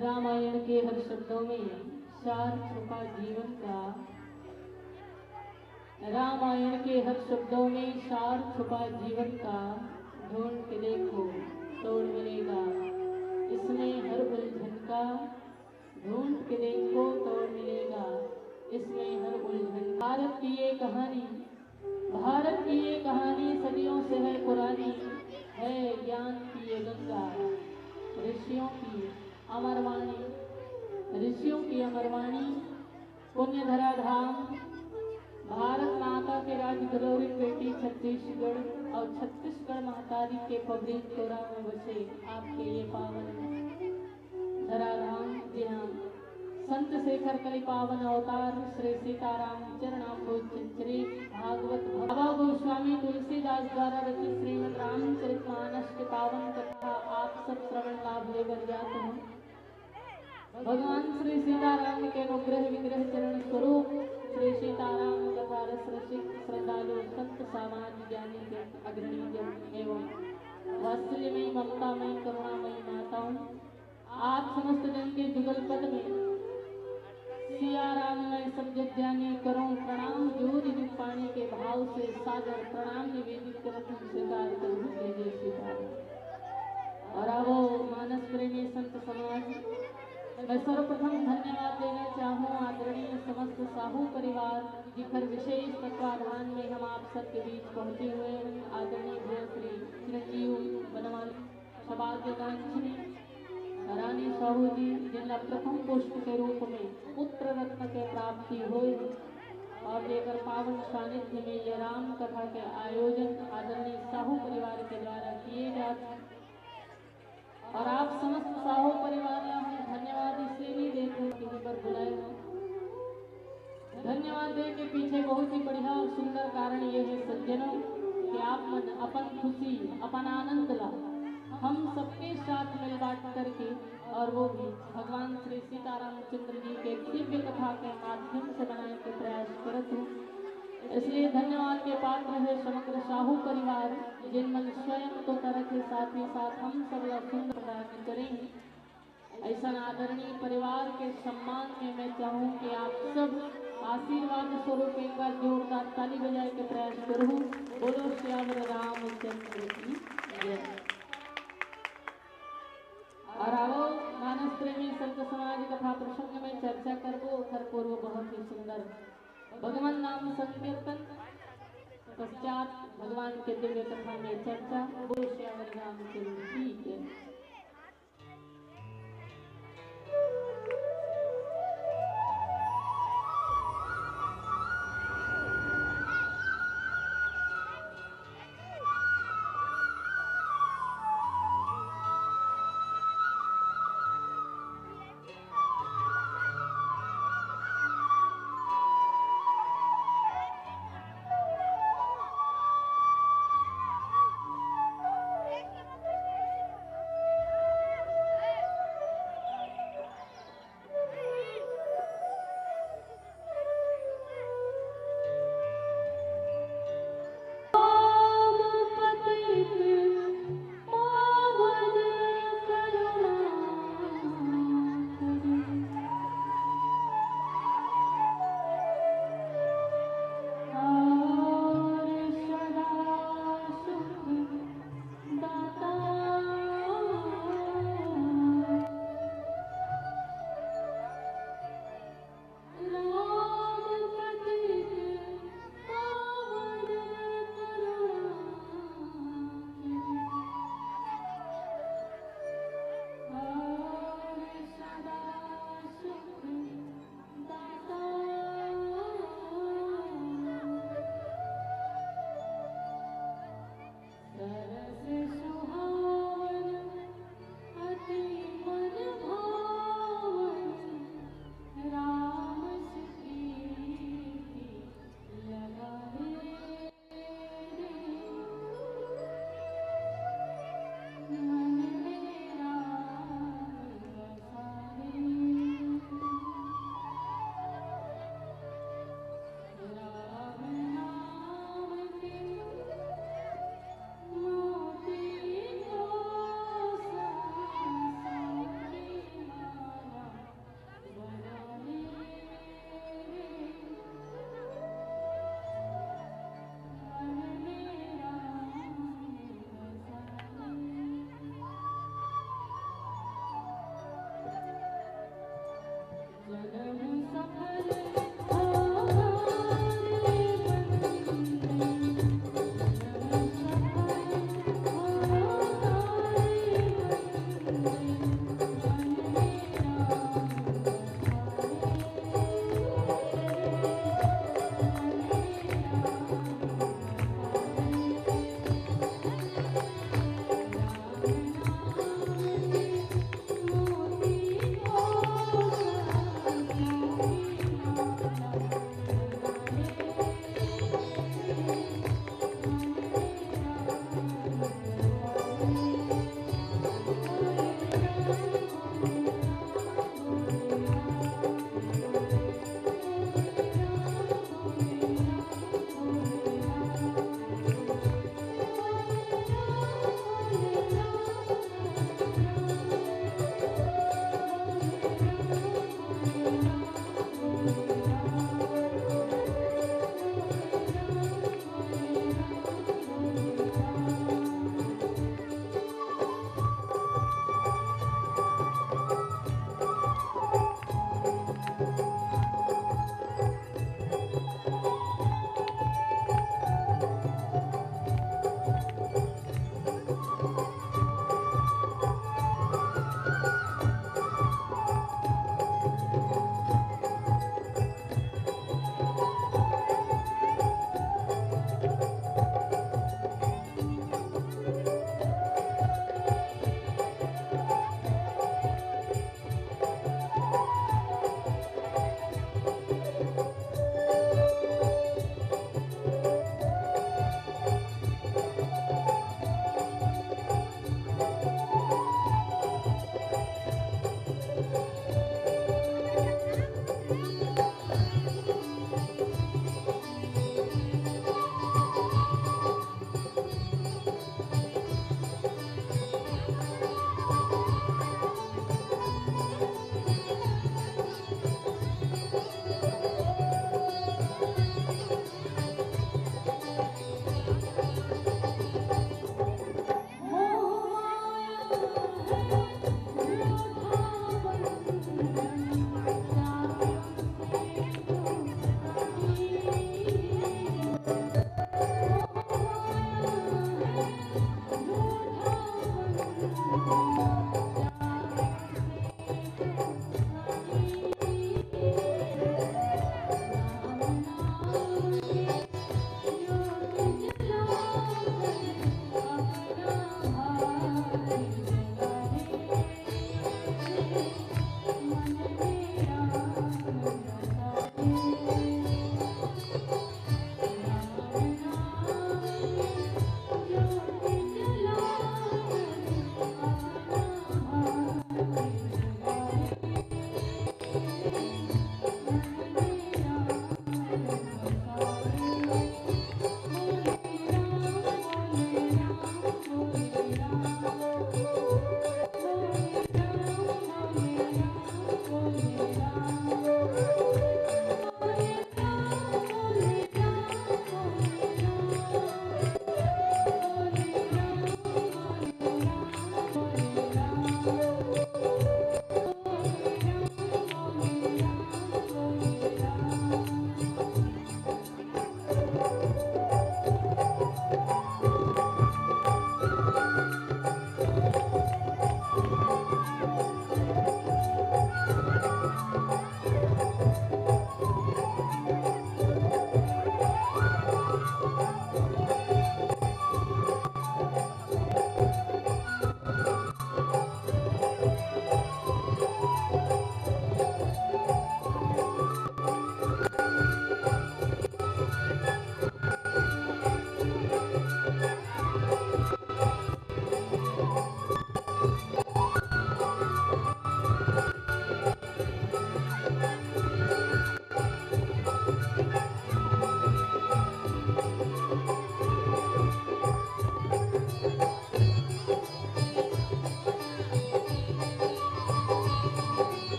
रामायण के हर शब्दों में सार छुपा जीवन का। रामायण के हर शब्दों में सार छुपा जीवन का। ढूंढ के देखो तोड़ मिलेगा इसमें हर उलझन का। ढूंढ के देखो तोड़ मिलेगा इसमें हर उलझन। भारत की ये कहानी, भारत की ये कहानी सदियों से है पुरानी। है ज्ञान की ये गंगा, ऋषियों की अमरवाणी, ऋषियों की अमरवाणी। पुण्य धरा धाम भारत माता के राजगलोरी पेटी छत्तीसगढ़ और छत्तीसगढ़ महतारी के फबरीक तोरा में बसे आपके ये पावन धरा धाम। जी हाँ, संत शेखर कली पावन अवतार श्री सीताराम चरणाम्बुज चरित भागवत बाबा गोस्वामी तुलसीदास द्वारा रचित श्रीमद् रामचरितमानस के पावन कथा आप सब श्रवण लाभ लेकर जाते हैं। भगवान श्री सीताराम के अनुग्रह विग्रह चरण स्वरूप श्री सीताराम कथा रस रसिक श्रद्धालु संत सामान्य ज्ञानी के अग्रणी जन एवं वात्सल्यमयी ममतामयी करुणामयी माताओं, आप समस्त जन के जुगल पद में सिया राम में समझ ज्ञानी करो प्रणाम। जोरि जुग पानी के भाव से सादर प्रणाम निवेदित करत स्वीकार करूं जय सीताराम। और अब मानस प्रेमी संत समाज, मैं सर्वप्रथम धन्यवाद देना चाहूँ आदरणीय समस्त साहू परिवार जिकर विशेष तत्वाधान में हम आप सबके बीच पहुँचे हुए हैं। आदरणीय भैया श्री चिरंजीव बनवाल सौभाग्यकांक्षी रानी साहू जी जिनका प्रथम पुष्प के रूप में पुत्र रत्न के प्राप्ति हुई और लेकर पावन सानिध्य में ये राम कथा के आयोजन आदरणीय साहू परिवार के द्वारा किए जाते। और आप समस्त साहू परिवार हम धन्यवाद इसलिए नहीं देते किसी पर बुलाए हो। धन्यवाद दे के पीछे बहुत ही बढ़िया और सुंदर कारण ये है सज्जनों कि आप मन अपन खुशी अपन आनंद ला हम सबके साथ मिल बांट करके, और वो भी भगवान श्री सीतारामचंद्र जी के दिव्य कथा के माध्यम से बनाने के प्रयास करते हूँ। इसलिए धन्यवाद के पात्र है समग्र साहू परिवार जिनमन स्वयं तो तरह के साथ ही साथ हम सब सुंदर प्रदान करेंगे। ऐसा आदरणीय परिवार के सम्मान में मैं चाहूँ कि आप सब आशीर्वाद स्वरूप एक बार जोरदार ताली बजाए के प्रयास करूँ। बोलो श्यावर रामचंद्र की जय। और आओ मानस प्रेमी संत समाज कथा प्रसंग में चर्चा करबो उधर पूर्व बहुत ही सुंदर भगवान नाम संकीर्तन पश्चात भगवान के दिव्य कथा में चर्चा। बोलो श्यावर रामचंद्र की जय।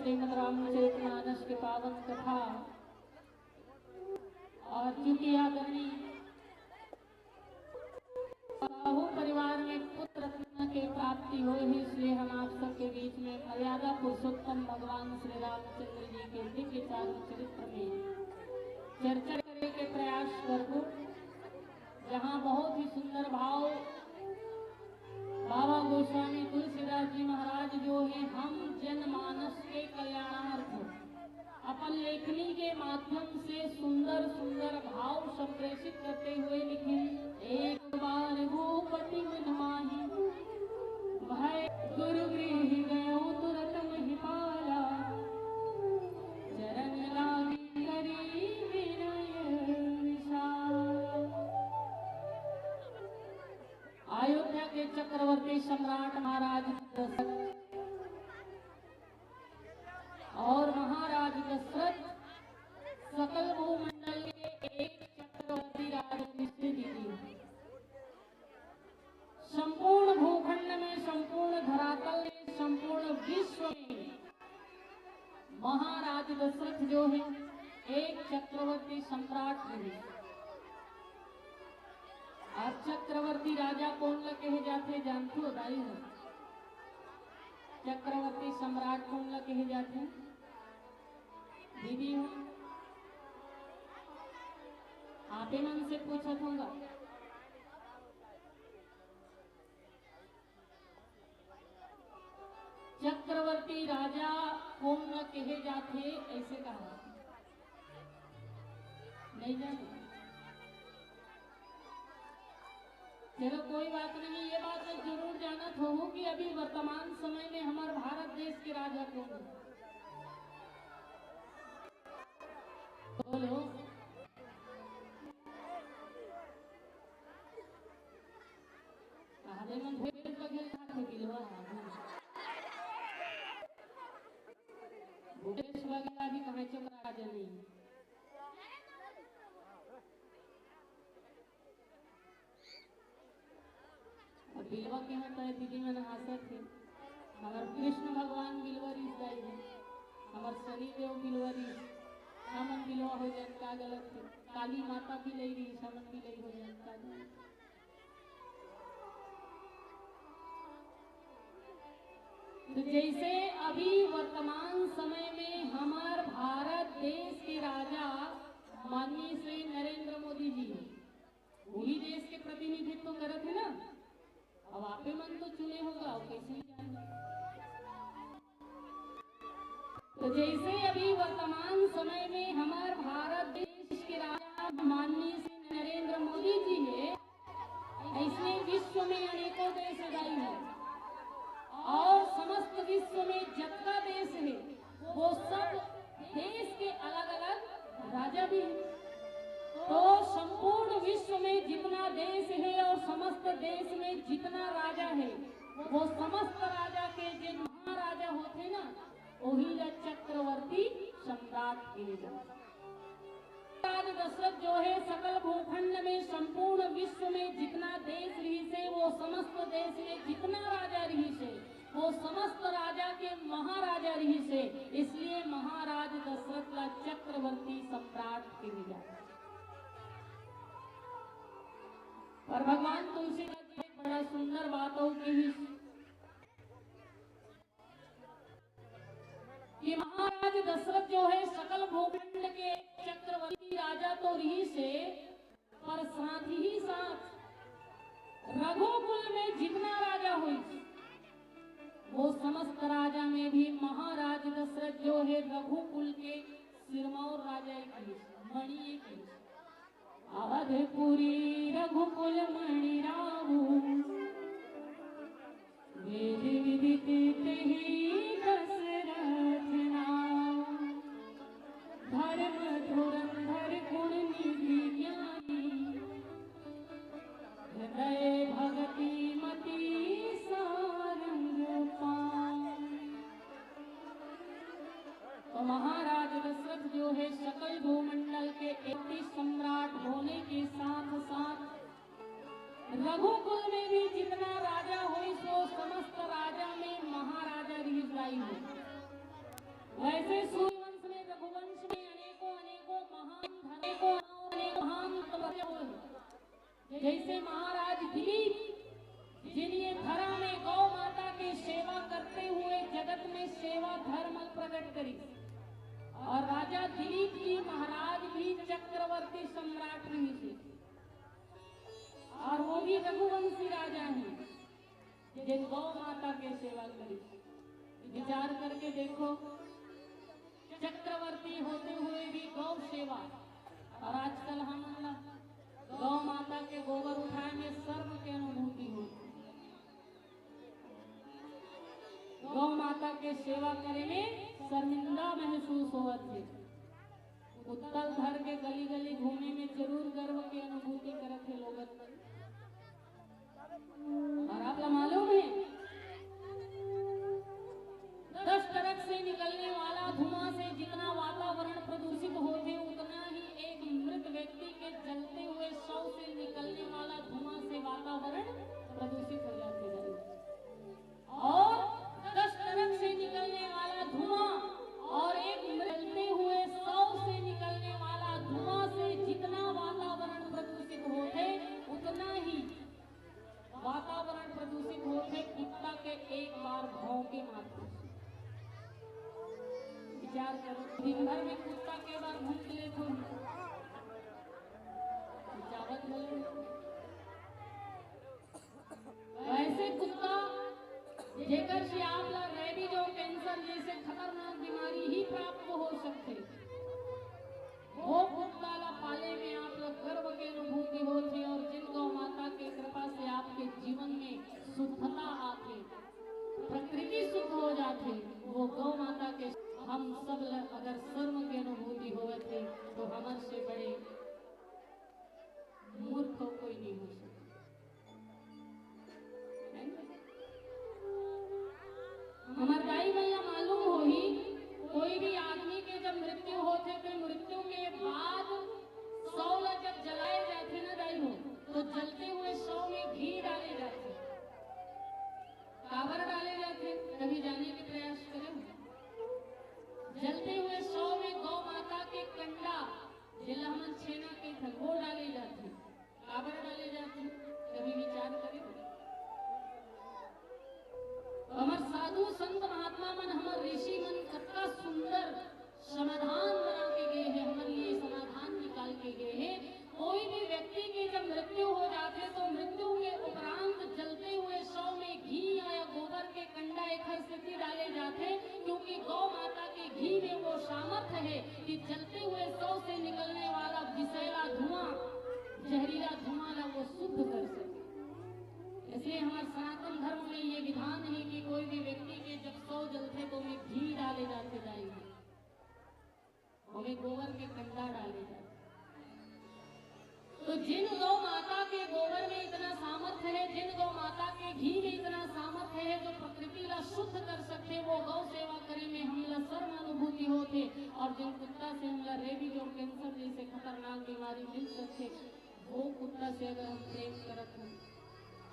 श्रीमद् रामचरितमानस के पावन कथा और चूंकि आदरणीय साहू परिवार में पुत्र रत्न की प्राप्ति हो ही, इसलिए हम आप सबके बीच में मर्यादा पुरुषोत्तम भगवान श्री रामचंद्र जी के दिव्य चारों चरित्र में चर्चा करने के प्रयास करूं, जहां बहुत ही सुंदर भाव बाबा गोस्वामी तुलसीदास जी महाराज जो है हम जनमानस के कल्याणार्थ अपन लेखनी के माध्यम से सुंदर सुंदर भाव संप्रेषित करते हुए लिखे। एक बार भूपति मन माही भय गुरु गृह गयो तुरत महिपाला, चरण लागी करी विनय विशाल। अयोध्या के चक्रवर्ती सम्राट महाराज दशरथ और महाराज दशरथ सकल भूमंडल के एक चक्रवर्ती राजनीति, संपूर्ण भूखंड में, संपूर्ण धरातल में, संपूर्ण विश्व में महाराज दशरथ जो है एक चक्रवर्ती सम्राट रहे। और चक्रवर्ती राजा कौन ला कहे जाते जानते हो? दाई हो चक्रवर्ती सम्राट कौन ला कहे जाते? दीदी हो आपे मन से पूछत होगा। चक्रवर्ती राजा कौन ला कहे जाते ऐसे कहा नहीं जाने? चलो कोई बात नहीं, ये बात मैं जरूर जानत हो कि अभी वर्तमान समय में हमारे भारत देश के राजा कौन है? बोलो। मन भेड़ बघेल खाते गिलवा भूपेश बघेल भी कहाँ चुक राजा नहीं। बिलवा के यहाँ तो दीदी मैंने हंसत थे, हमारे कृष्ण भगवान बिलवरी दाई है, हमारे शनि देव बिलवरी, सामन बिलवा हो जाए का गलत है, काली माता भी ले रही, सामन भी ले हो जाए का गलत। तो जैसे अभी वर्तमान समय में हमारे भारत देश के राजा माननीय श्री नरेंद्र मोदी जी है, वही देश के प्रतिनिधित्व करते है ना। अब आपे मन तो चुने होगा, कैसे नहीं जाने। तो जैसे अभी वर्तमान समय में हमारे भारत देश के राजा माननीय श्री नरेंद्र मोदी जी है, ऐसे विश्व में अनेकों देश दाई है और समस्त विश्व में जितना देश है वो सब देश के अलग अलग राजा भी है। तो संपूर्ण विश्व में जितना देश है और समस्त देश में जितना राजा है, वो समस्त राजा के जो महाराजा होते ना, वही चक्रवर्ती सम्राट कहे जाते। राज दशरथ जो है सकल भूखंड में, संपूर्ण विश्व में जितना देश रही से, वो समस्त देश में जितना राजा रही से, वो समस्त राजा के महाराजा रही से, इसलिए महाराज दशरथ का चक्रवर्ती सम्राट कहे जाते। और भगवान तुलसीदास जी एक बड़ा सुंदर बातों कि महाराज दशरथ जो है सकल भूखंड के चक्रवर्ती राजा तो रही से, पर साथ ही साथ रघुकुल में जितना राजा हुई वो समस्त राजा में भी महाराज दशरथ जो है रघुकुल के सिरमौर राजा एक मणि एक अवधपुरी रघुकुल मणि राहु, वेद विदित ही दशरथ नाम, धर्म धुरंधर गुण निधि ज्ञानी, हृदय भगति मति सारंग पान। तो महाराज दशरथ जो है सकल भूमंडल के 31 सम्राट होने के साथ साथ रघुकुल में भी जितना राजा हुई सो समस्त राजा में महाराजा रिजाई हो। वैसे सूर्यवंश में रघुवंश में अनेकों अनेकों महान तपस्या हुए। जैसे महाराज दिलीप जिन्हें धरा में गौ माता की सेवा करते हुए जगत में सेवा धर्म प्रकट करी, और राजा दिलीप जी महाराज भी चक्रवर्ती सम्राट नहीं थे, और वो भी रघुवंशी राजा हैं जिन गौ माता की सेवा करी। विचार करके देखो, चक्रवर्ती होते हुए भी गौ सेवा, और आजकल हम गौ माता के गोबर उठाएंगे शर्म की अनुभूति होती। गौ माता के सेवा करने शर्मिंदा महसूस होते। उत्तल धर के गली गली घूमे में जरूर गर्व की अनुभूति करते लोग। और आपको मालूम है 10 ट्रक से निकलने वाला धुआं से जितना वातावरण प्रदूषित होते, उतना ही एक मृत व्यक्ति के जलते हुए शव से निकलने वाला धुआं से वातावरण प्रदूषित हो जाते हैं। और 10 ट्रक से निकलने वाला धुआं और एक जलते हुए शव से निकलने वाला धुआं से जितना वातावरण प्रदूषित होते, उतना ही वातावरण प्रदूषित होते कुत्ता के एक बार भौंके मात्र। विचार करो, दिन भर में कुत्ता के बार भूख ले तो वैसे कुत्ता जेकर से आप रेबीज और कैंसर जैसे खतरनाक बीमारी ही प्राप्त हो सकते, वो कुत्ता ला पाले में आप लोग गर्व की अनुभूति होती। और जिन गौ माता की कृपा से आपके जीवन में शुद्धता आती, प्रकृति शुद्ध हो जाती, वो गौ माता के हम सब अगर शर्म की अनुभूति होवे थे तो हमारे से बड़े मूर्ख कोई नहीं हो सकता। हमारे दाई भैया मालूम हो ही, कोई भी आदमी के जब मृत्यु होते तो मृत्यु के बाद शव जब जलाए जाते ना दाई हो, तो जलते हुए शव में घी डाले जाते, काबर डाले जाते, कभी जाने के प्रयास करें। जलते हुए शव में गौ माता के कंडा जिला हम छेना के थे वो डाले जाते, काबर डाले जाते, कभी विचार करें। हमार साधु संत महात्मा मन, हमार ऋषि मन कितना सुंदर समाधान बना के गए हैं, हमारे लिए समाधान निकाल के गए हैं। कोई भी व्यक्ति की जब मृत्यु हो जाते तो मृत्यु के उपरांत जलते हुए शव में घी या गोबर के कंडा एक स्थिति डाले जाते, क्योंकि गौ माता के घी में वो सामर्थ्य है कि जलते हुए शव से निकलने वाला विषैला धुआं, जहरीला धुआं ला वो शुद्ध कर सके। इसलिए हमारे सनातन धर्म में ये विधान है कि कोई भी व्यक्ति के जब शव जलते तो उनमें घी डाले जाते जाएंगे, हमें गोबर के कंडा डाले जाते। तो जिन गौ माता के गोबर में इतना सामर्थ्य है, जिन गौ माता के घी में इतना सामर्थ्य है जो प्रकृति ला शुद्ध कर सकते, वो गौ सेवा करे में हमला शर्म अनुभूति होते। और जिन कुत्ता से हमला रेबीज और कैंसर जैसे खतरनाक बीमारी मिल सकते, वो कुत्ता से अगर हम प्रेम करते हैं।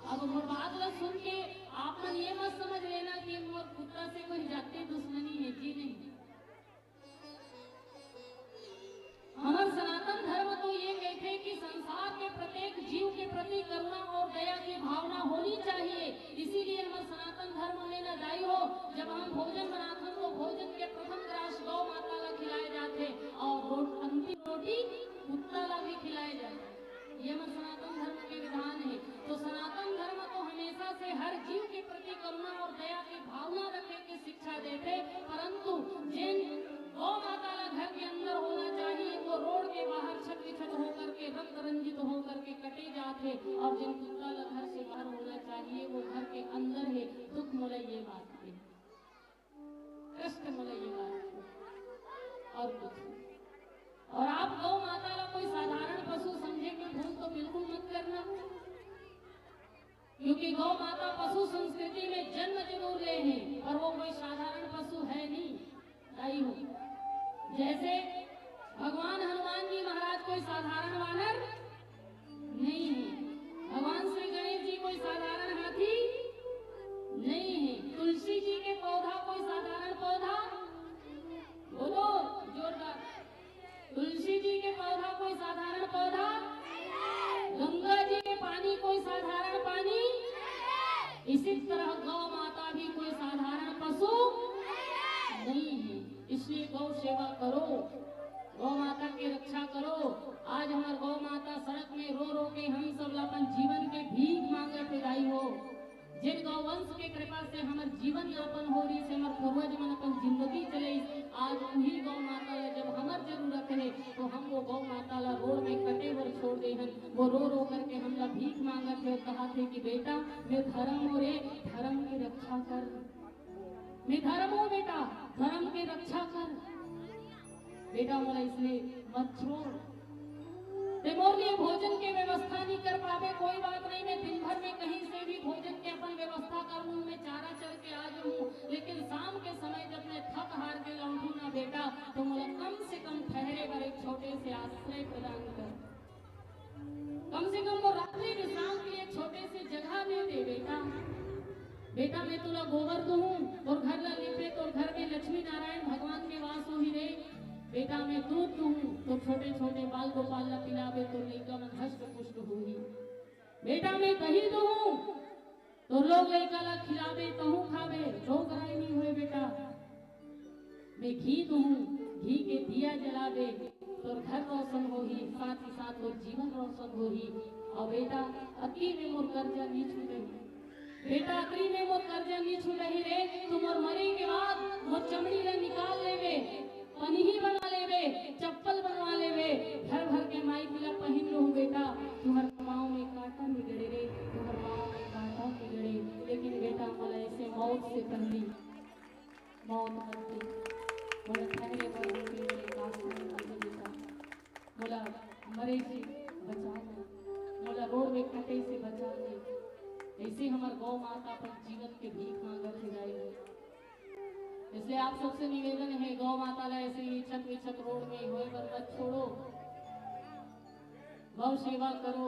अब मोर बात ला सुन के आप मन ये मत समझ लेना कि मोर कुत्ता से कोई जाति दुश्मनी है, जी नहीं। हमारा सनातन धर्म तो ये कहते हैं कि संसार के प्रत्येक जीव के प्रति करुणा और दया की भावना होनी चाहिए। इसीलिए हमारा सनातन धर्म में न दाई हो, जब हम भोजन बनाते हैं तो भोजन के प्रथम ग्रास गौ माता ला खिलाए जाते और अंतिम रोटी कुत्ता ला भी खिलाए जाते। ये हमारे सनातन धर्म के विधान है। तो सनातन धर्म तो हमेशा से हर जीव के प्रति करुणा और दया की भावना रखने की शिक्षा देते, परंतु जिन गौ माता ला घर के अंदर होना चाहिए वो रोड के बाहर छत विछत होकर के रक्त रंजित होकर के कटे जाते, और जिन कुत्ता ला घर से बाहर होना चाहिए वो घर के अंदर है। दुख मोला ये बात है, कष्ट मोला ये बात है, और कुछ। और आप गौ माता ला कोई साधारण पशु समझे कि भूल तो बिल्कुल मत करना, क्योंकि गौ माता पशु संस्कृति में जन्म जरूर ले हैं, पर वो कोई साधारण पशु है नहीं हो। जैसे भगवान हनुमान जी महाराज कोई साधारण वानर नहीं है, भगवान श्री गणेश जी कोई साधारण हाथी नहीं है, तुलसी जी के पौधा कोई साधारण पौधा इसी तरह गौ माता भी कोई साधारण पशु नहीं है, इसलिए गौ सेवा करो, गौ माता की रक्षा करो। आज हमार गौ माता सड़क में रो रो के हम सब अपन जीवन के भीख मांगे फिराई हो, जिन गौवंश के कृपा से हमार जीवन यापन हो रही से हमार पूर्वज मन अपन जिंदगी चले, आज वही गौ माता ला जब हमार जरूरत है तो हम वो गौ माता ला रोड में कटे वर छोड़ दे हन, वो रो रो करके हम ला भीख मांगत थे, कहा थे कि बेटा मैं धर्म हो रे, धर्म की रक्षा कर, मैं धर्म हो बेटा, धर्म की रक्षा कर बेटा, मोला इसलिए मत छोड़। ते मोर लिए भोजन के व्यवस्था नहीं कर पावे, कोई बात नहीं, मैं दिन भर में कहीं से भी भोजन के अपन व्यवस्था कर लूं, मैं चारा चल के आ जाऊं, लेकिन शाम के समय जब मैं थक हार के लौटूं ना बेटा, तो मुझे कम से कम ठहरे पर एक छोटे से आश्रय प्रदान कर, कम से कम वो रात्रि विश्राम के लिए छोटे से जगह दे दे बेटा। बेटा मैं तुला गोबर दूं और घर ला लिपे तो घर में लक्ष्मी नारायण भगवान के वास हो ही रहे, बेटा मैं दूध दूं तो छोटे छोटे बाल गोपाल ला पिलावे तो लइका मन हष्ट पुष्ट होही, बेटा मैं दही दूं तो लोग लइका ला खिलावे तहु खावे, रोग राई नहीं हुए बेटा। मैं घी दूं, घी के दिया जलावे तो घर रोशन होही, साथ ही साथ वो जीवन रोशन होही। और बेटा अति में मोर कर्जा नहीं छूटे, बेटा अति में मोर कर्जा नहीं छूटे रे, तुम और मरे के बाद मोर चमड़ी ला निकाल लेवे, पनीही बना लेवे, चप्पल बनवा लेवे, घर भर के माई पिला पहन लो बेटा, तुम्हारे पाँव में कांटा निगड़े रे, तुम्हारे पाँव में कांटा निगड़े, लेकिन बेटा मोला ऐसे मौत से पहली मौत मत दे, मोला ठहरे बड़े के पास में बेटा, मोला मरे से बचा ले, मोला रोड में कटे से बचा ले, ऐसे हमार गौ माता अपन जीवन के भीख मांगत जाएगी। इसलिए आप सबसे निवेदन है गौ माता ला ऐसे ही छत विछत रोड में होए पर मत छोड़ो, गौ सेवा करो।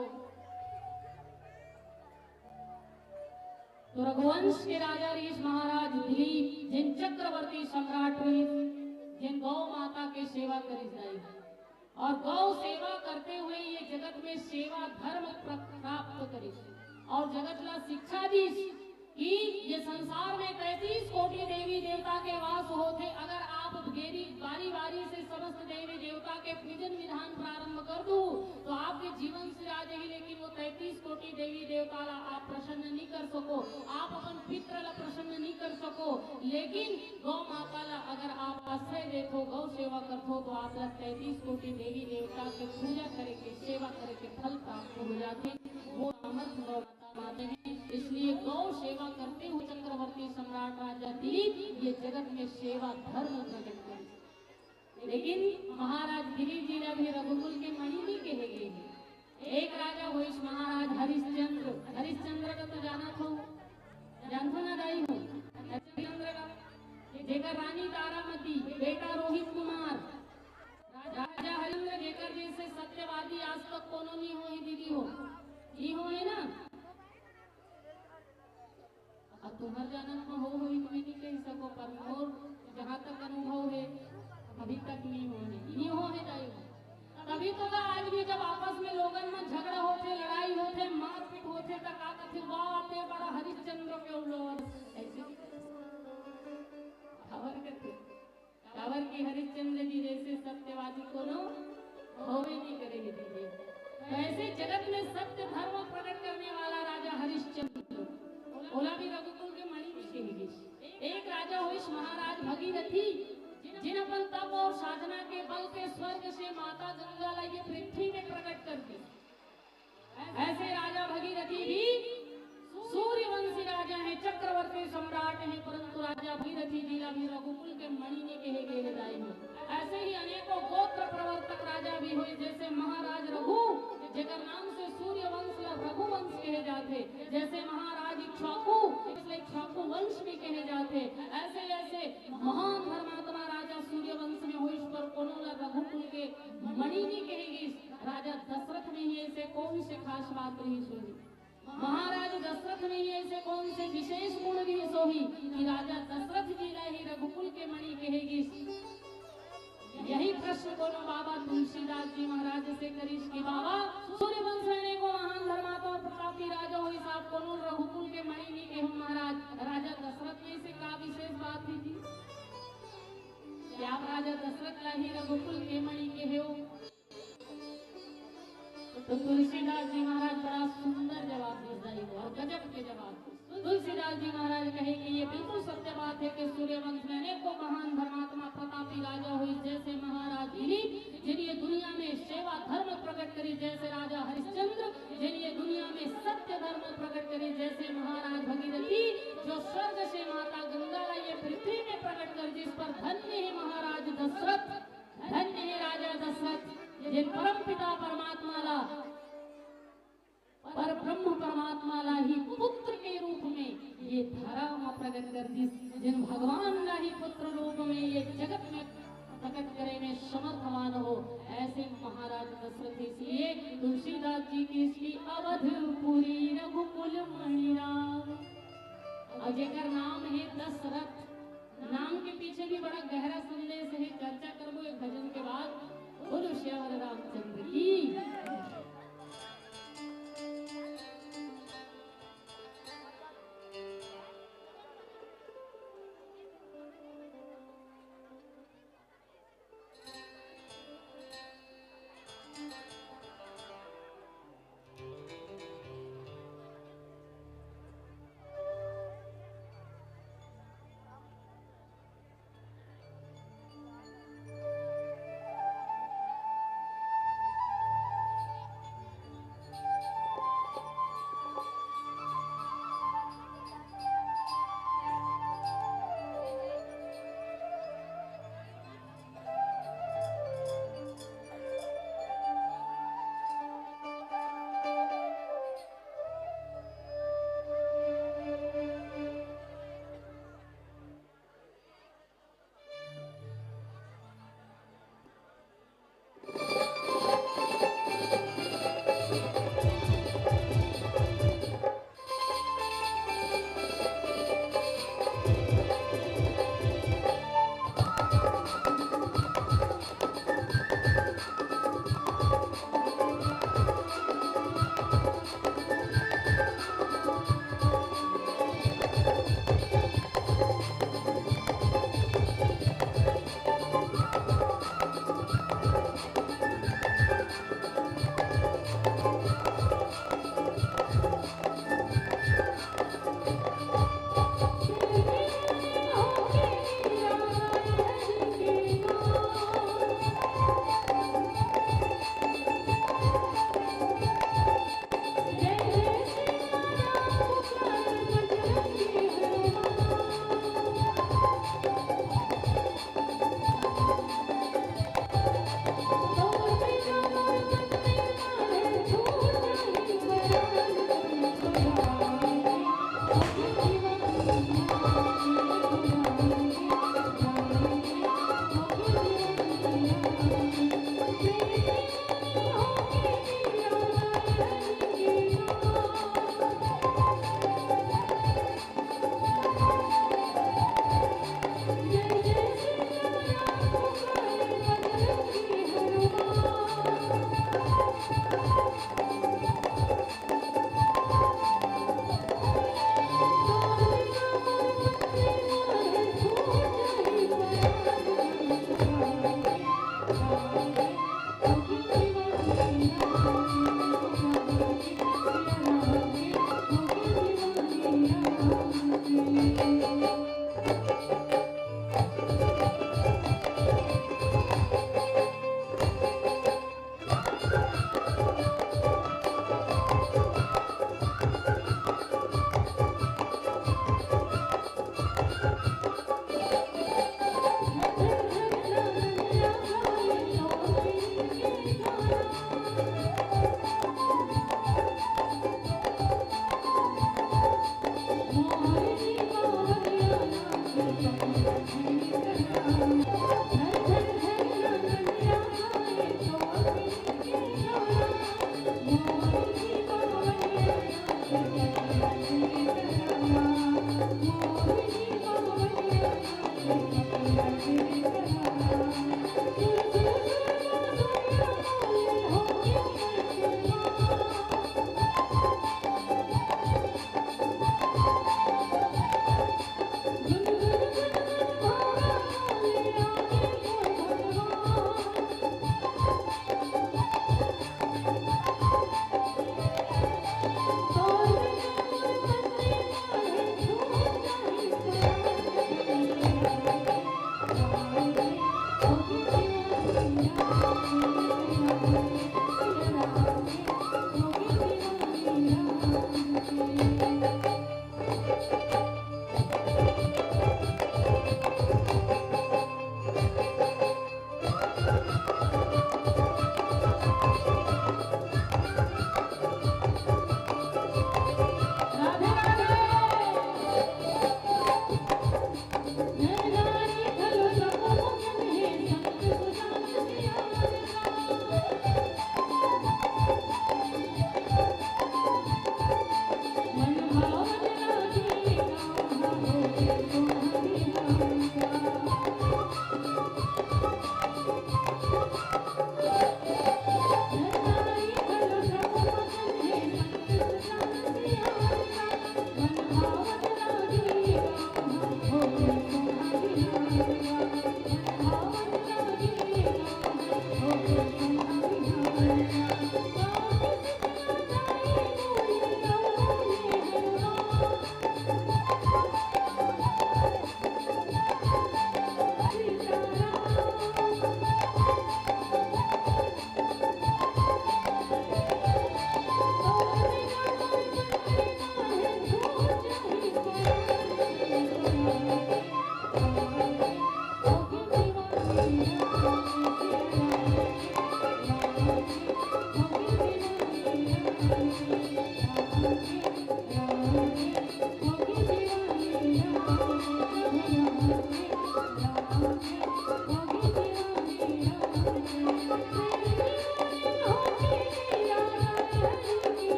तो रघुवंश के राजा ऋष महाराज दिलीप जिन चक्रवर्ती सम्राट जिन गौ माता के सेवा करी जाए और गौ सेवा करते हुए ये जगत में सेवा धर्म प्राप्त करे और जगत ला शिक्षा दी कि ये संसार में 33 कोटि देवी देवता के वास होते, अगर आप बारी बारी से समस्त देवी देवता के पूजन विधान प्रारंभ कर दो तो आपके जीवन से आ जाएगी, लेकिन वो 33 कोटि देवी देवता ला आप प्रसन्न नहीं कर सको, आप अपन पित्र ला प्रसन्न नहीं कर सको, लेकिन गौ माता ला अगर आप आश्रय देखो, गौ सेवा करते तो आप 33 कोटि देवी देवता के पूजा करे के सेवा करे के फल प्राप्त हो जाते, वो सामर्थ गौ माता है। इसलिए गौ सेवा करते हुए चक्रवर्ती सम्राट राजा दिलीप ये जगत में सेवा धर्म प्रकट करे, लेकिन महाराज दिलीप जी ने भी रघुकुल के मणि भी कहे गए हैं। एक राजा हुए महाराज हरिश्चंद्र, हरिश्चंद्र का तो जानतो ना दाई हो, हरिश्चंद्र का जेकर रानी तारामती, बेटा रोहित कुमार, राजा हरिश्चंद्र जेकर जैसे सत्यवादी आज तक कोनो नहीं हो दीदी हो, ये हो है ना, अब तुम्हार जन्म में हो हुई तुम्हें नहीं कह सको, पर मोर जहाँ तक अनुभव है अभी तक नहीं हो जाए। तभी तो आज भी जब आपस में लोगन में झगड़ा होते, लड़ाई होते, मारपीट होते, तो का कहते बाप रे बड़ा हरिश्चंद्र के लोग ऐसे खबर की हरिश्चंद्र जी जैसे सत्यवादी को नो होवे नहीं करेगी दीजिए। तो ऐसे जगत में सत्य धर्म प्रकट करने वाला राजा हरिश्चंद्र, ओला भी रघुकुल के मणि भी कहेगी। एक राजा हुई महाराज भगीरथी, जिन अपन तप और साधना के बल के स्वर्ग से माता गंगा ला ये पृथ्वी में प्रकट कर दी। ऐसे राजा भगीरथी भी सूर्यवंशी राजा है, चक्रवर्ती सम्राट है, परंतु राजा भगीरथी जी भी रघुकुल के मणि ने कहे गए जाए हो। ऐसे ही अनेकों गोत्र प्रवर्तक राजा भी हुए, जैसे महाराज रघु जेकर नाम से सूर्यवंश या रघुवंश कहे जाते, जैसे महाराज इक्ष्वाकु इसलिए इक्ष्वाकु वंश भी कहे जाते। ऐसे ऐसे महान धर्मात्मा राजा सूर्यवंश में हुई, पर कोनोला रघुकुल के मणि नहीं कहेगी। राजा दशरथ में ही ऐसे कौन से खास बात रही सोही, महाराज दशरथ में ही ऐसे कौन से विशेष गुण भी सोही कि राजा दशरथ जी ही रघुकुल के मणि कहेगी। यही प्रश्न को बाबा तुलसीदास जी महाराज से करीश की बाबा सूर्यवंश रहने को महान धर्मात्मा और प्रतापी राजा हुई साहब को रघुकुल के मणि नहीं के राजा दशरथ लाही रघुकुल के मणि के हो। तो तुलसीदास जी महाराज बड़ा सुंदर जवाब दिए और गजब के जवाब। तुलसीदास जी महाराज कहे कि ये बिल्कुल सत्य बात है कि सूर्यवंश में अनेकों महान धर्मात्मा प्रतापी राजा हुई, जैसे महाराज दिलीप जिन्हें दुनिया में सेवा धर्म प्रकट करी जैसे राजा हरिश्चंद्र, जिन्हें दुनिया में सत्य धर्म प्रकट करी जैसे महाराज भगीरथी, जो स्वर्ग से माता गंगा ये पृथ्वी में प्रकट कर जिस पर धन्य है महाराज दशरथ, धन्य है राजा दशरथ, जिन परम पिता परमात्मा ला पर ब्रह्म परमात्मा ला ही पुत्र के रूप में ये धरा में प्रकट कर दी, जिन भगवान ला ही पुत्र रूप में ये जगत में प्रकट करे में समर्थवान हो, ऐसे महाराज दशरथ। इसलिए तुलसीदास जी की श्री अवधपुरी रघुकुल मणि राम, और जेकर नाम है दशरथ, नाम के पीछे भी बड़ा गहरा संदेश है, चर्चा करबो एक भजन के बाद। बोलो श्यावर रामचंद्र की।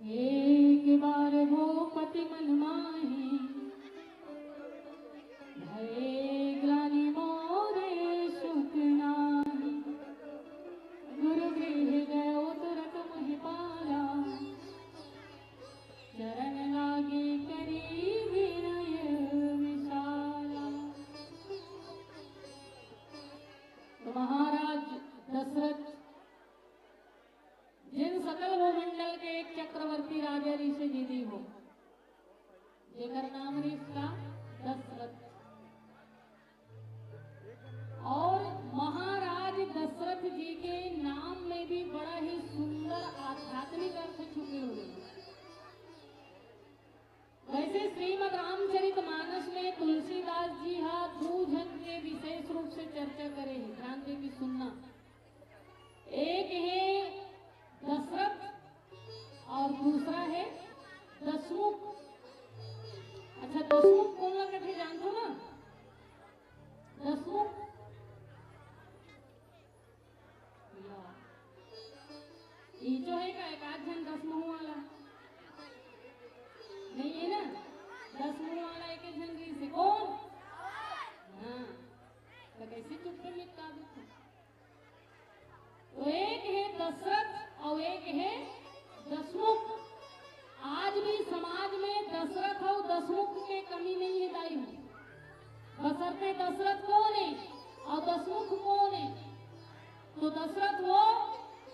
एक बार भूपति मन माही भये ग्लानि मोरे सुख नाही। गुरु गृह गयो तुरत मोहि पाला चरण लागे करी विनय विशाला। तो महाराज दशरथ जिन सकल भूमंडल के एक चक्रवर्ती राजा ऋषि दीदी हो जेकर नाम इसका दशरथ। और महाराज दशरथ जी के नाम में भी बड़ा ही सुंदर आध्यात्मिक अर्थ छुपे हुए हैं। वैसे श्रीमद् रामचरितमानस में तुलसीदास जी दो जन के विशेष रूप से चर्चा करे हैं, ध्यान दे कि सुनना। एक है दशरथ और दूसरा है दशमुख। अच्छा, दशमुख कौन लगा थे जानते हो ना? दशमुख ये जो है का एक आध जन दसमुख वाला नहीं है ना? दसमुख वाला एक जन से कौन? हाँ, तो कैसे चुप्पे में का दो? तो एक है दशरथ और एक है दशमुख। आज भी समाज में दशरथ और दशमुख के कमी नहीं है दाई। बशर्ते दशरथ कौन है और दशमुख कौन है? तो दशरथ वो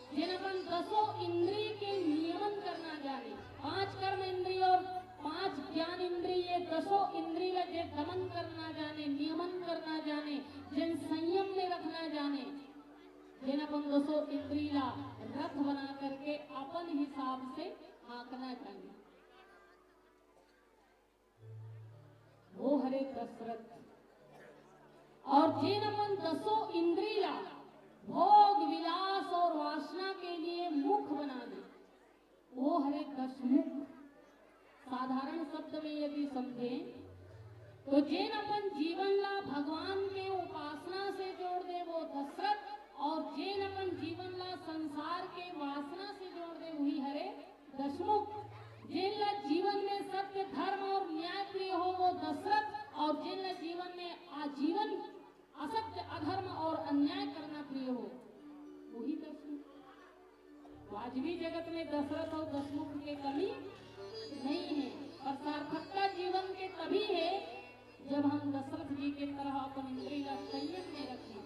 जिनपन 10 इंद्रिय के नियमन करना जाने, 5 कर्म इंद्रिय और 5 ज्ञान इंद्रिय, ये 10 इंद्रिय जे दमन करना जाने, नियमन करना जाने, जिन संयम में रखना जाने, जिन अपन 10 इंद्रिय रथ बना करके अपन हिसाब से आंकना जाने, वो हरे दशरथ। और जिन अपन 10 इंद्रिय भोग विलास और वासना के लिए मुख बना दे, वो हरे दशमुख। साधारण शब्द में यदि समझे तो जिन अपन जीवन ला भगवान के उपासना से जोड़ दे वो दशरथ, और जिन अपन जीवन ला संसार के वासना से जोड़ दे वही हरे दशमुख। जिन ला जीवन में सत्य धर्म और न्याय प्रिय हो वो दशरथ, और जिन ला जीवन में आजीवन असत्य अधर्म और अन्याय करना प्रिय हो वही दशमुख। आज भी जगत में दशरथ और दशमुख की कमी नहीं है, और सार्थकता जीवन के तभी है जब हम दशरथ जी के तरह अपन इंद्रिय संयम में रखें।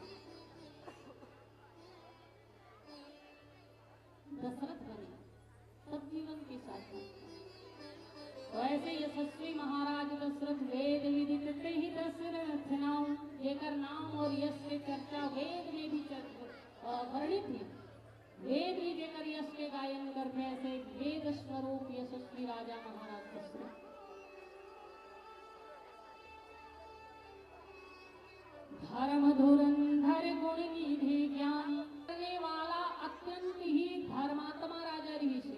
दशरथ बने सब जीवन के साथ। तो ऐसे यशस्वी महाराज दशरथ वेद विदित ही दशरथ नाम, जेकर नाम और यश के चर्चा वेद में भी वर्णित है। वेद भी जेकर यश के गायन करते ऐसे वेद स्वरूप यशस्वी राजा महाराज दशरथ। धर्म धुरंधर गुण निधि ज्ञान करने वाला अत्यंत ही धर्मात्मा राजा ऋषि।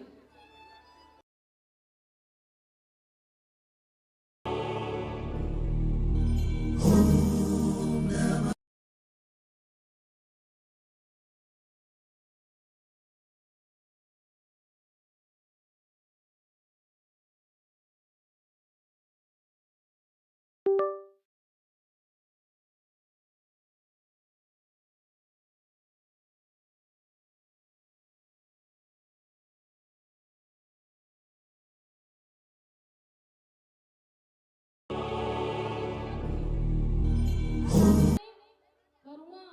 करुणा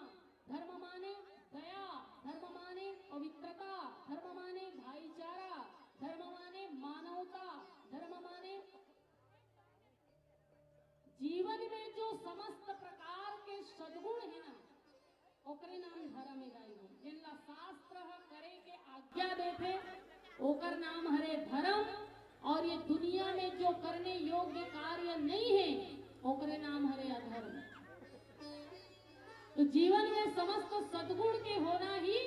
धर्म माने दया, धर्म माने पवित्रता, धर्म माने भाईचारा, धर्म माने मानवता, धर्म माने जीवन में जो समस्त प्रकार के सद्गुण है ना, ओकरे नाम धर्म है गाई हो। जिनला शास्त्र करे के आज्ञा देते ओकर नाम हरे धर्म, और ये दुनिया में जो करने योग्य कार्य नहीं है ओकरे नाम हरे अधर्म। तो जीवन में समस्त सद्गुण के होना ही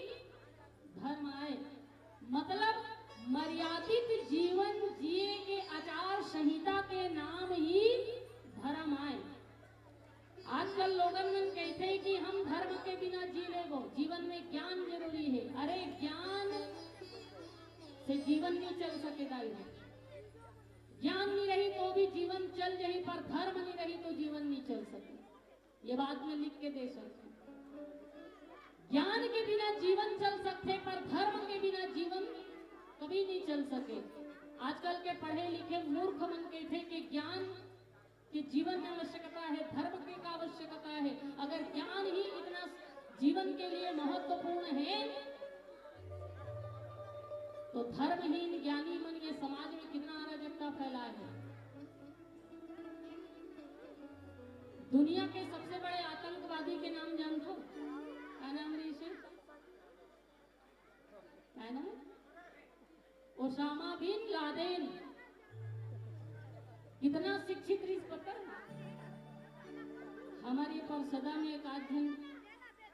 धर्म आए, मतलब मर्यादित जीवन जिए के आचार संहिता के नाम ही धर्म आए। आजकल लोगन मन कहते हैं कि हम धर्म के बिना जी लेगो, जीवन में ज्ञान जरूरी है। अरे ज्ञान से जीवन नहीं चल सकेगा, भी जीवन चल जाही पर धर्म नहीं रही तो जीवन नहीं चल सके। ये बात में लिख के दे सकते। ज्ञान के बिना जीवन चल सकते पर धर्म के बिना जीवन कभी नहीं चल सके। आजकल के पढ़े लिखे मूर्ख मन कहते कि ज्ञान की जीवन में आवश्यकता है, धर्म की का आवश्यकता है। अगर ज्ञान ही इतना जीवन के लिए महत्वपूर्ण है तो धर्महीन ज्ञानी मन ये समाज में कितना अराजकता फैला है। दुनिया के सबसे बड़े आतंकवादी के नाम जानते हो? क्या नाम है इसे? क्या नाम? Osama bin Laden. कितना शिक्षित रिस पता है? हमारी परिषदा में एक आधन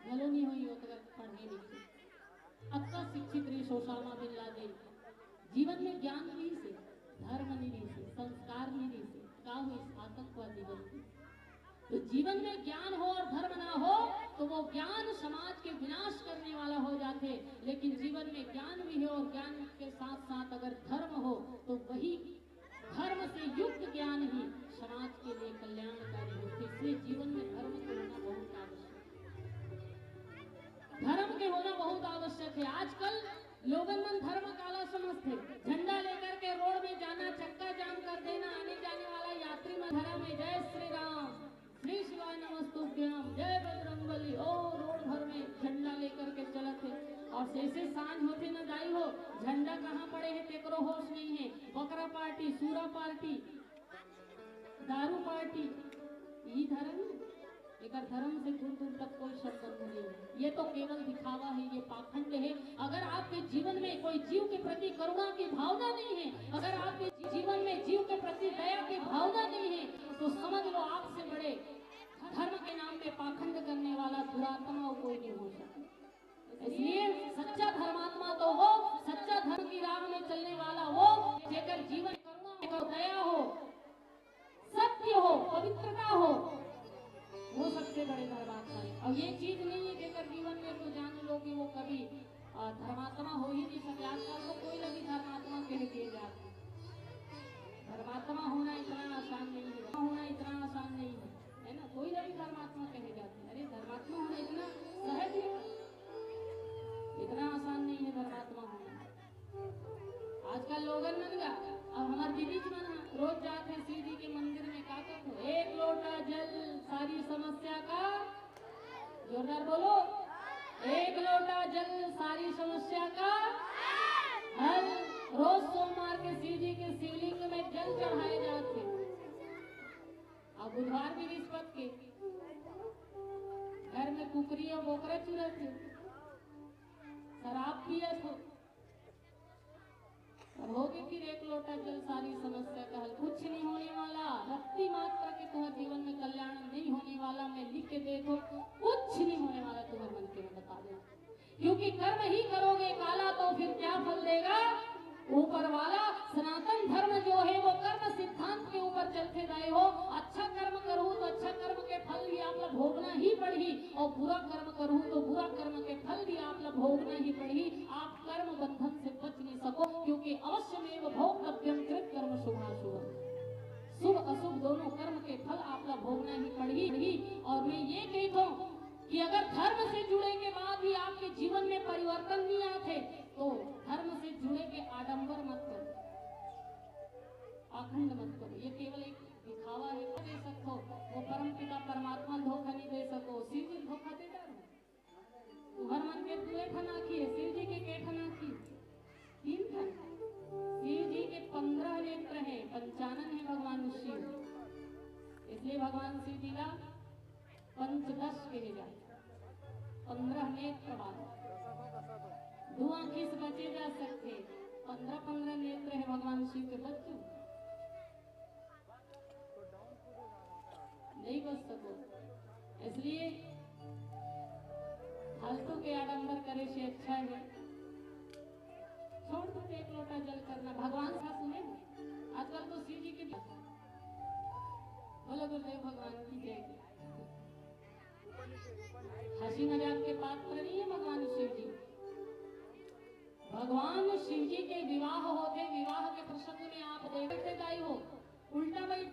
गलो नहीं हुई होता पढ़ने लिखे। अब का शिक्षित रिस ओसामा बिन लादेन। जीवन में ज्ञान नहीं से, धर्म नहीं से, संस्कार नहीं से, का हुई आतंकवादी बनती। तो जीवन में ज्ञान हो और धर्म ना हो तो वो ज्ञान समाज के विनाश करने वाला हो जाते। लेकिन जीवन में ज्ञान भी है और ज्ञान के साथ साथ अगर धर्म हो तो वही धर्म से युक्त ज्ञान ही समाज के लिए कल्याणकारी होते। इसलिए जीवन में धर्म के होना बहुत आवश्यक है। धर्म के होना बहुत आवश्यक है। आजकल लोगन मन धर्म काला समझते। झंडा लेकर के रोड में जाना, चक्का जाम कर देना, आने जाने वाला यात्री मन धर्म में जय श्री राम, श्री शिवाय नमस्तुभ्यम, जय बजरंगबली ओ रोड भर में झंडा लेकर के चलत है। और जैसे सांझ होते न जाई हो, झंडा कहाँ पड़े है तेकरो होश नहीं है। बकरा पार्टी, सूरा पार्टी, दारू पार्टी, ये धर्म एक धर्म से दूर दूर तक कोई संबंध नहीं है। ये तो केवल दिखावा है, ये पाखंड है। अगर आपके जीवन में कोई जीव के प्रति करुणा की भावना नहीं है, अगर आपके जीवन में जीव के प्रति दया की भावना नहीं है तो समझ लो आपसे बड़े धर्म के नाम पे पाखंड करने वाला दुरात्मा कोई नहीं हो सकता। इसलिए सच्चा धर्मात्मा तो वो, सच्चा धर्म की राह में चलने वाला वो जेकर जीवन करुणा हो, दया हो, सत्य हो, पवित्रता हो, वो सबसे बड़े धर्मात्मा है। और ये चीज नहीं है जेकर जीवन में तो जान लो कि वो कभी धर्मात्मा हो ही नहीं सके। आजकल तो कोई लगी धर्मात्मा कह दिए जाते। धर्मात्मा होना इतना आसान नहीं है, होना इतना आसान नहीं है ना। कोई लगी धर्मात्मा कहे जाते। अरे धर्मात्मा होना इतना सहज है, इतना आसान नहीं है धर्मात्मा होना। आजकल लोगन मन गा अब हमारे दीदी जी मन रोज जाते हैं शिव जी के मंदिर में, का कहते हैं एक लोटा जल सारी समस्या का, जोरदार बोलो, एक लोटा जल सारी समस्या का हल। रोज सोमवार के शिव जी के शिवलिंग में जल चढ़ाए जाते। अब बुधवार भी रिश्वत के घर में कुकरी और बोकरा चुरत थे, शराब पियत हो, अब होगी फिर एक लोटा जल सारी समस्या का हल। कुछ नहीं होने वाला, रत्ती मात्रा के तुम्हारे जीवन में कल्याण नहीं होने वाला। मैं लिख के देखो कुछ नहीं होने वाला तुम्हारे मन के, मैं बता दे। क्योंकि कर्म ही करोगे काला तो फिर क्या फल देगा ऊपर वाला। सनातन धर्म जो है वो कर्म सिद्धांत के ऊपर चलते रहे हो। अच्छा कर्म करूँ तो अच्छा कर्म के फल भी आप भोगना ही पड़ी, और बुरा कर्म करूँ तो बुरा कर्म के फल भी आप भोगना ही पड़ी। आप कर्म बंधन से बच नहीं सको, क्योंकि अवश्य में भोक्तव्यम कृत कर्म शुभाशुभ, शुभ अशुभ दोनों कर्म के फल आप भोगना ही पड़ी। और मैं ये कहता हूँ कि अगर धर्म से जुड़े के बाद भी आपके जीवन में परिवर्तन नहीं आते तो धर्म से जुड़े के आडंबर मत करो, पाखंड मत करो। ये केवल एक दिखावा है। दे सको वो परम पिता परमात्मा धोखा नहीं दे सको। शिव जी धोखा देता है। तुम्हार मन के दुए ठना किए, शिव जी के के ठना किए, 3 ठन। शिव जी के 15 नेत्र हैं, 55 है भगवान शिव। इसलिए भगवान शिव जी का पंचदश कहे जाए, 15 नेत्र वाले। 2 आंखें से बचे जा सकते, 15 नेत्र है भगवान शिव के। बच्चों नहीं बच सको, इसलिए फालतू के आडंबर करे से अच्छा है छोड़ दो। एक लोटा जल करना भगवान का सुने। आजकल तो शिव जी के बोलो गुरुदेव भगवान की जय। हंसी मजाक के पात्र नहीं है भगवान शिव जी। भगवान शिव जी के विवाह होते, विवाह के प्रसंग में आप देखते जाई हो, उल्टा बैठ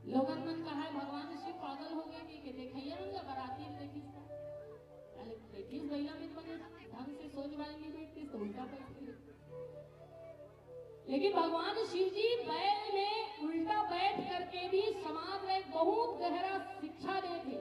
लोगन मन कहा है भगवान शिव पागल हो गए कि देखिए ना बराती देखी अरे देखी महिला में बने ढंग से सोच वाली नहीं बैठती तो उल्टा बैठती। लेकिन भगवान शिव जी बैल में उल्टा बैठ करके भी समाज में बहुत गहरा शिक्षा देते।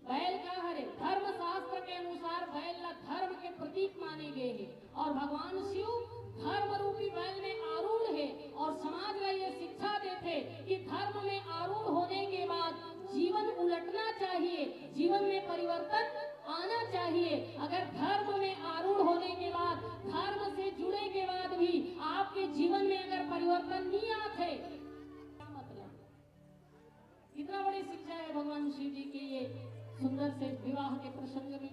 बैल का हरे धर्म शास्त्र के अनुसार बैल धर्म के प्रतीक माने गए हैं और भगवान शिव धर्म रूपी बैल में आरूढ़ है और समाज में ये शिक्षा देते कि धर्म में आरूढ़ होने के बाद जीवन उलटना चाहिए, जीवन में परिवर्तन आना चाहिए। अगर धर्म में आरूढ़ होने के बाद, धर्म से जुड़े के बाद भी आपके जीवन में अगर परिवर्तन नहीं आते, क्या मतलब? कितना बड़ी शिक्षा है भगवान शिव जी के ये सुंदर से विवाह के प्रसंग में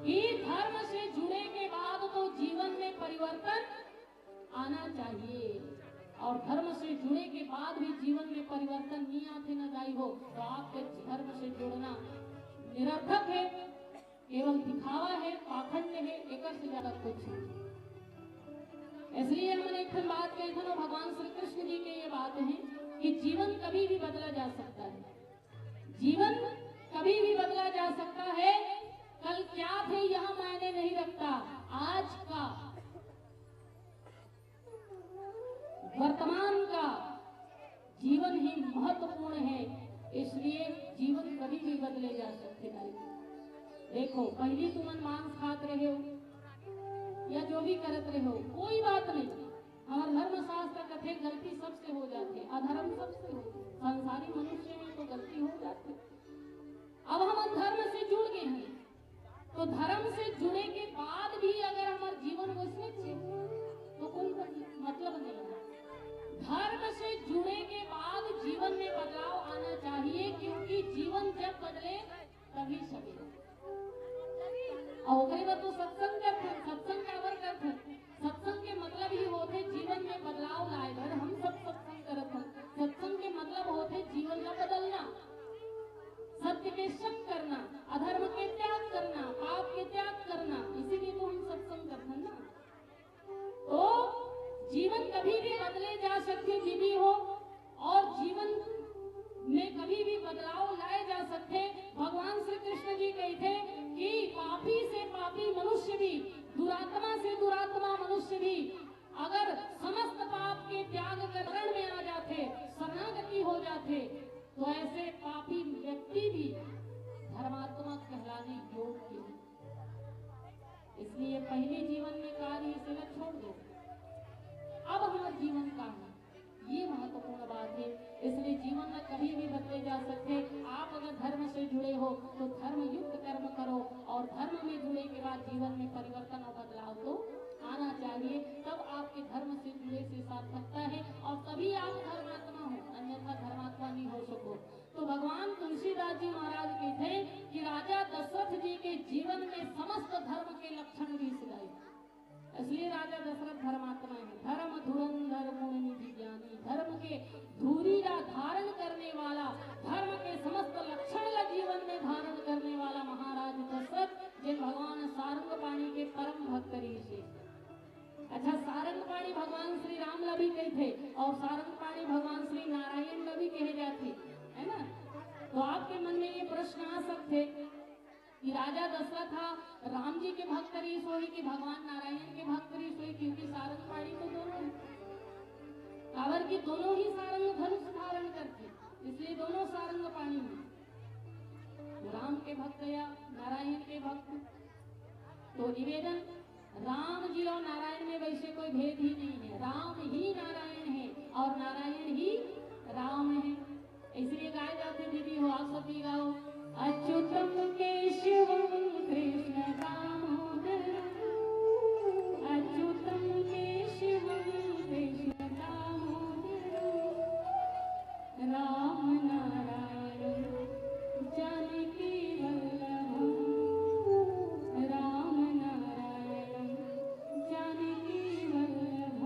कि धर्म से जुड़े के बाद तो जीवन में परिवर्तन आना चाहिए और धर्म से जुड़े के बाद भी जीवन में परिवर्तन नहीं आते न जाई हो तो आपके धर्म से जुड़ना निरर्थक है, केवल दिखावा है, पाखंड है, एक से ज्यादा कुछ नहीं। इसलिए हमने एक बात कही था भगवान श्री कृष्ण जी के ये बात है कि जीवन कभी भी बदला जा सकता है, जीवन कभी भी बदला जा सकता है। कल क्या थे यह मायने नहीं रखता, आज का वर्तमान का जीवन ही महत्वपूर्ण है। इसलिए जीवन कभी भी बदले जा सकते नहीं। देखो पहले तुम मांस खात रहे हो या जो भी करत रहे हो कोई बात नहीं, हमारे धर्म शास्त्र कथे गलती सबसे हो जाती, अधर्म सबसे होती, संसारी मनुष्य में तो गलती हो जाती। अब हम धर्म से जुड़ गए हैं तो धर्म से जुड़े के बाद भी अगर हमारा जीवन वैसे तो कोई मतलब नहीं है। धर्म से जुड़े के बाद जीवन में बदलाव आना चाहिए क्योंकि जीवन जब बदले तभी सभी और तो सत्संग करते, सत्संग कावर करते, सत्संग के मतलब ही होते जीवन में बदलाव लाए। हम सब सत्संग करते हैं, सत्संग के मतलब होते जीवन का बदलना, सत्य के संग करना, अधर्म के त्याग करना, पाप के त्याग करना, इसीलिए तो हम सत्संग करते हैं ना। तो जीवन कभी भी बदले जा सकते विधि हो और जीवन में कभी भी बदलाव लाए जा सकते। भगवान श्री कृष्ण जी कहते कि पापी से पापी मनुष्य भी, दुरात्मा से दुरात्मा मनुष्य भी अगर समस्त पाप के त्याग कर शरण में आ जाते, शरणागति हो जाते, तो ऐसे पापी व्यक्ति भी धर्मात्मा कहलाने योग्य। इसलिए पहले जीवन में कार्य से छोड़ दो, अब हमारा जीवन का है, ये महत्वपूर्ण बात है। इसलिए जीवन में कभी भी बदले जा सकते। आप अगर धर्म से जुड़े हो तो धर्म युक्त कर्म करो और धर्म में जुड़े के बाद जीवन में परिवर्तन और बदलाव तो आना चाहिए, तब आपके धर्म से जुड़े से सार्थकता है और तभी आप धर्मात्मा हो, अन्यथा धर्मात्मा नहीं हो सको। तो भगवान तुलसीदास जी महाराज कहते हैं कि राजा दशरथ जी के जीवन में समस्त धर्म के लक्षण भी सिखाए, इसलिए राजा दशरथ धर्मात्मा है। धर्म धुरंधर गुण निधि ज्ञानी, धर्म के धूरी का धारण करने वाला, धर्म के समस्त लक्षण का जीवन में धारण करने वाला महाराज दशरथ जिन भगवान सारंगपाणी के परम भक्त ऋषि। अच्छा, सारंगपाणी भगवान श्री राम ला भी कहते और सारंगपाणी भगवान श्री नारायण ला भी कहे जाते है ना। तो आपके मन में ये प्रश्न आ सकते कि राजा दशरथ था राम जी के भक्त ऋषि हुई कि भगवान नारायण के भक्त ऋषि हुई, क्योंकि सारंगपाणी तो दोनों कावर की दोनों ही सारंग धनुष धारण करते, इसलिए दोनों सारंगपाणी राम के भक्त या नारायण के भक्त। तो निवेदन, राम जी और नारायण में वैसे कोई भेद ही नहीं है, राम ही नारायण है और नारायण ही राम है। इसलिए गाए जाते दीदी हो, आप सभी गाओ, अच्युतम केशवम कृष्ण दामोदर, अच्युतम केशवम कृष्ण दामोदर, राम नारायण जानकी वल्लभ, राम नारायण जानकी वल्लभ,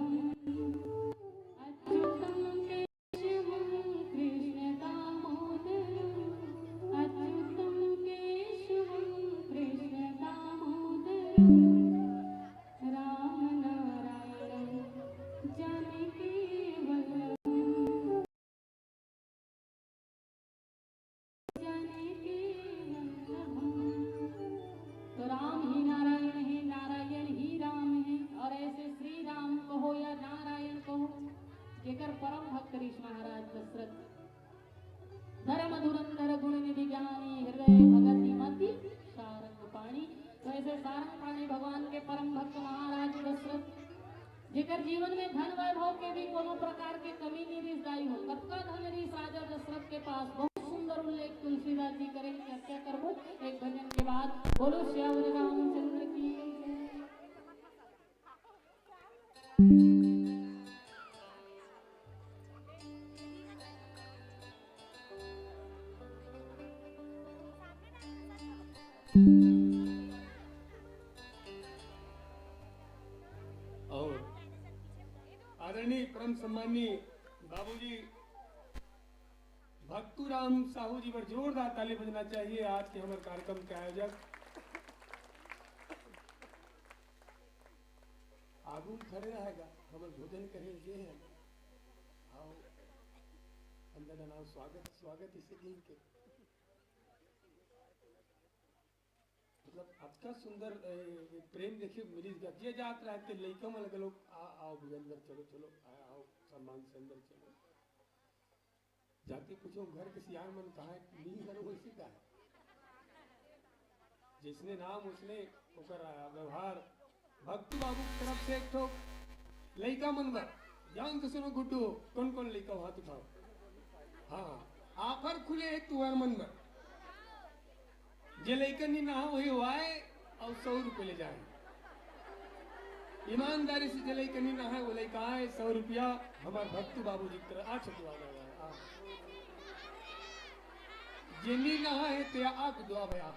अच्युतम केशवम कृष्ण दामोदर, अच्युतम केशवम कृष्ण दामोदर। सारंग पाणी भगवान के परम भक्त महाराज दशरथ जेकर जीवन में धन वैभव के भी कोनो प्रकार के कमी नहीं रिस दाई हो, कतका धन रिस राजा दशरथ के पास। बहुत सुंदर उल्लेख तुलसीदास जी करेंगे, चर्चा करबो एक भजन के बाद। बोलो श्यावर रामचंद्र की। और आदरणीय परम सम्मानीय बाबूजी भक्तूराम साहू जी पर जोरदार ताली बजना चाहिए। आज के हमारे कार्यक्रम के आयोजक आगू खड़े रहेगा, हमारे भोजन करे ये है। आओ अंदर नाम स्वागत स्वागत इसे दिन के मतलब आपका सुंदर प्रेम देखिए मेरी ये जात रहते लड़का में लगे लोग आओ अंदर चलो चलो आओ सम्मान से अंदर चलो। जाके पूछो घर के सियार मन कहा है नहीं करो वैसे का है जिसने नाम उसने ओकर व्यवहार। भक्ति बाबू की तरफ से एक ठो लड़का मन बर जान तो सुनो गुड्डू कौन कौन लड़का हाथ उठाओ। हाँ आफर खुले है तुअर मन बर जे लैकन नहीं नहा वही हुआए और 100 रुपये ले जाए। ईमानदारी से जे लैकन नहीं नहा वो लैका आए 100 रुपया हमारे भक्तू बाबू जी की तरह आज दुआ जिन्नी नहा है ते आग दुआ भया